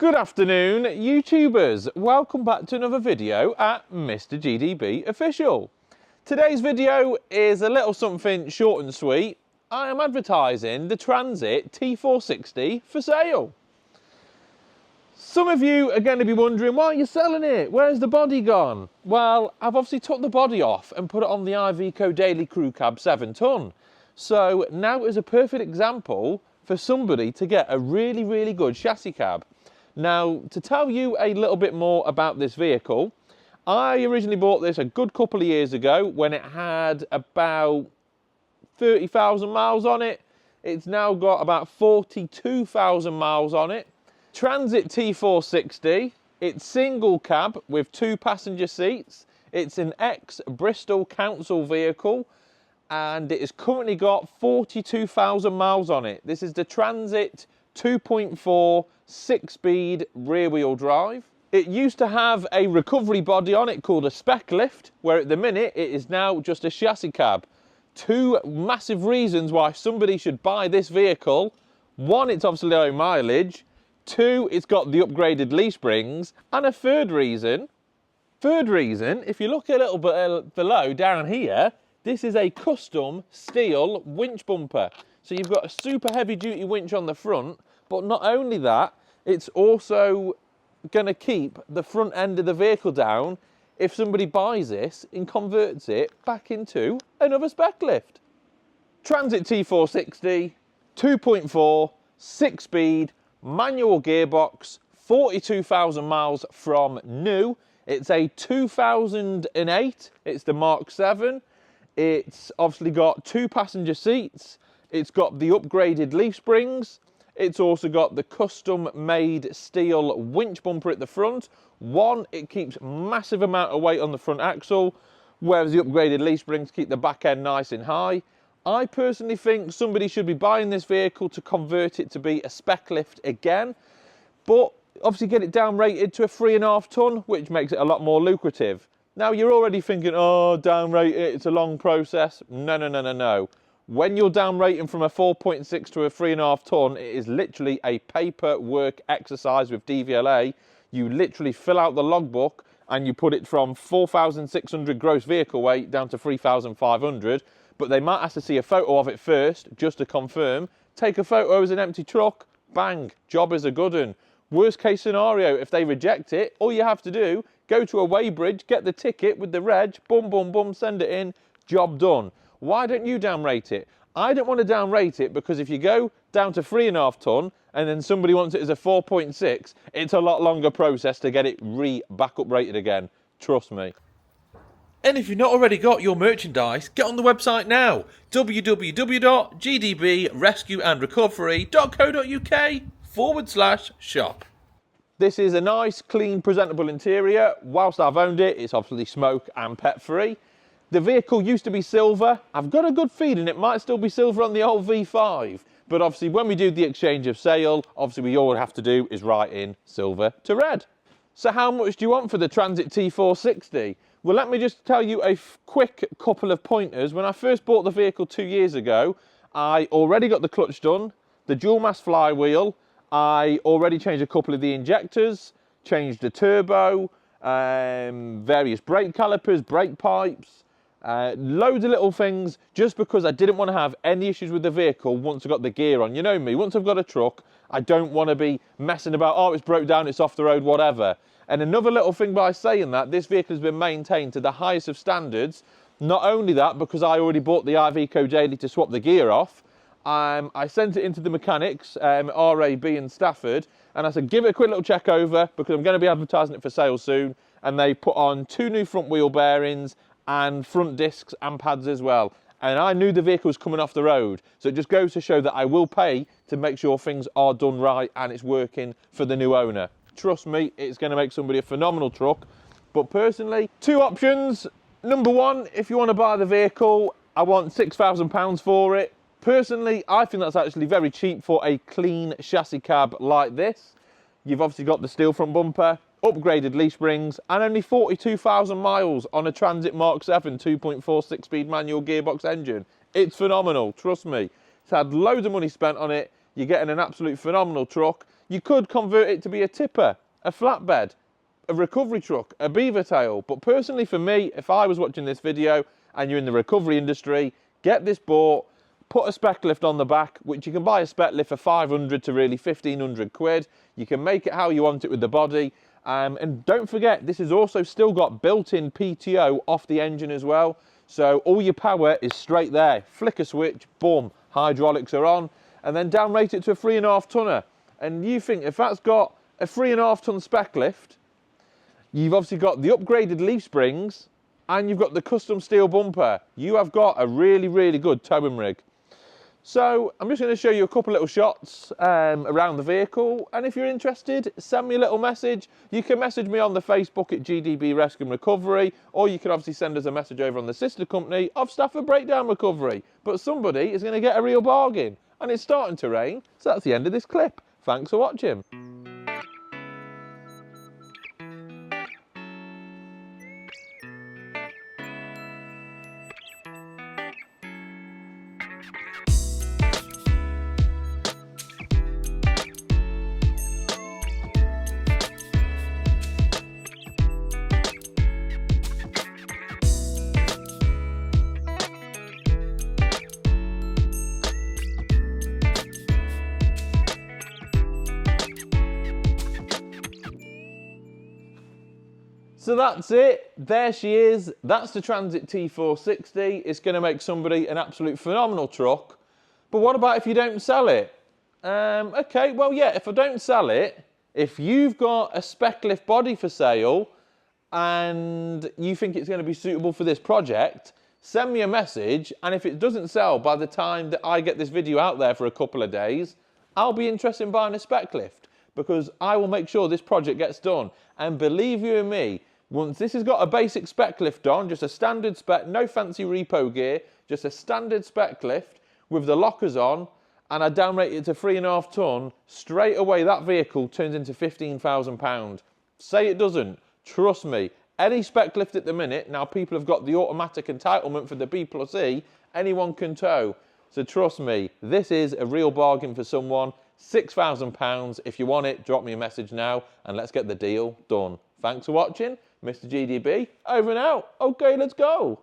Good afternoon, YouTubers. Welcome back to another video at Mr. GDB Official. Today's video is a little something short and sweet. I am advertising the Transit T460 for sale. Some of you are going to be wondering, why are you selling it? Where's the body gone? Well, I've obviously took the body off and put it on the Iveco Daily Crew Cab 7 tonne. So now is a perfect example for somebody to get a really good chassis cab. Now, to tell you a little bit more about this vehicle, I originally bought this a good couple of years ago when it had about 30,000 miles on it. It's now got about 42,000 miles on it. Transit T460, it's single cab with 2 passenger seats. It's an ex-Bristol Council vehicle and it has currently got 42,000 miles on it. This is the Transit 2.4 6-speed rear wheel drive. It used to have a recovery body on it called a SPEC lift, where at the minute it is now just a chassis cab. Two massive reasons why somebody should buy this vehicle. One, it's obviously low mileage. Two, it's got the upgraded leaf springs. And a third reason, if you look a little bit below down here, this is a custom steel winch bumper. So you've got a super heavy duty winch on the front, but not only that, it's also going to keep the front end of the vehicle down if somebody buys this and converts it back into another spec lift. Transit T460, 2.4, 6-speed, manual gearbox, 42,000 miles from new. It's a 2008, it's the Mark 7. It's obviously got 2 passenger seats. It's got the upgraded leaf springs. It's also got the custom-made steel winch bumper at the front. One, it keeps massive amount of weight on the front axle, whereas the upgraded leaf springs keep the back end nice and high. I personally think somebody should be buying this vehicle to convert it to be a spec lift again, but obviously get it down rated to a 3.5 tonne, which makes it a lot more lucrative. Now you're already thinking, oh, down rate it, it's a long process. No. When you're down rating from a 4.6 to a 3.5 tonne, it is literally a paperwork exercise with DVLA. You literally fill out the logbook and you put it from 4,600 gross vehicle weight down to 3,500. But they might have to see a photo of it first, just to confirm. Take a photo as an empty truck, bang, job is a good one. Worst case scenario, if they reject it, all you have to do, go to a weighbridge, get the ticket with the reg, boom, send it in, job done. Why don't you downrate it? I don't want to downrate it because if you go down to 3.5 tonne and then somebody wants it as a 4.6, it's a lot longer process to get it back up rated again. Trust me. And if you've not already got your merchandise, get on the website now. www.gdbrescueandrecovery.co.uk/shop. This is a nice, clean, presentable interior. Whilst I've owned it, it's obviously smoke and pet free. The vehicle used to be silver. I've got a good feeling it might still be silver on the old V5. But obviously when we do the exchange of sale, obviously all we have to do is write in silver to red. So how much do you want for the Transit T460? Well, let me just tell you a quick couple of pointers. When I first bought the vehicle 2 years ago, I already got the clutch done, the dual mass flywheel, I already changed a couple of the injectors, changed the turbo, various brake calipers, brake pipes, loads of little things, just because I didn't want to have any issues with the vehicle once I got the gear on. You know me, once I've got a truck, I don't want to be messing about, oh, it's broke down, it's off the road, whatever. And another little thing by saying that, this vehicle has been maintained to the highest of standards. Not only that, because I already bought the Iveco Daily to swap the gear off, I sent it into the mechanics, RAB in Stafford, and I said, give it a quick little check over because I'm going to be advertising it for sale soon. And they put on 2 new front wheel bearings and front discs and pads as well. And I knew the vehicle was coming off the road. So it just goes to show that I will pay to make sure things are done right and it's working for the new owner. Trust me, it's going to make somebody a phenomenal truck. But personally, 2 options. Number 1, if you want to buy the vehicle, I want £6,000 for it. Personally, I think that's actually very cheap for a clean chassis cab like this. You've obviously got the steel front bumper, upgraded leaf springs, and only 42,000 miles on a Transit Mark 7 2.4 6-speed manual gearbox engine. It's phenomenal, trust me. It's had loads of money spent on it. you're getting an absolute phenomenal truck. You could convert it to be a tipper, a flatbed, a recovery truck, a beaver tail. But personally for me, if I was watching this video and you're in the recovery industry, get this bought, put a spec lift on the back, which you can buy a spec lift for 500 to really 1500 quid. You can make it how you want it with the body. And don't forget, this has also still got built-in PTO off the engine as well. So all your power is straight there. Flick a switch, boom, hydraulics are on. And then downrate it to a 3.5 tonner. And you think if that's got a 3.5 ton spec lift, you've obviously got the upgraded leaf springs and you've got the custom steel bumper. You have got a really, really good towing rig. So I'm just going to show you a couple little shots around the vehicle, and if you're interested, send me a little message. You can message me on the Facebook at GDB Rescue and Recovery, or you can obviously send us a message over on the sister company of Stafford Breakdown Recovery. But somebody is going to get a real bargain, and it's starting to rain, so that's the end of this clip. Thanks for watching. So that's it, there she is, that's the Transit T460. It's going to make somebody an absolute phenomenal truck. But what about if you don't sell it? Okay, well yeah, if I don't sell it, if you've got a spec lift body for sale and you think it's going to be suitable for this project, send me a message, and if it doesn't sell by the time that I get this video out there for a couple of days, I'll be interested in buying a spec lift, because I will make sure this project gets done. And believe you me, once this has got a basic spec lift on, just a standard spec, no fancy repo gear, just a standard spec lift with the lockers on, and I downrate it to 3.5 ton, straight away that vehicle turns into £15,000. Say it doesn't, trust me. Any spec lift at the minute, now people have got the automatic entitlement for the B+E, anyone can tow. So trust me, this is a real bargain for someone. £6,000. If you want it, drop me a message now and let's get the deal done. Thanks for watching. Mr. GDB, over and out. Okay, let's go.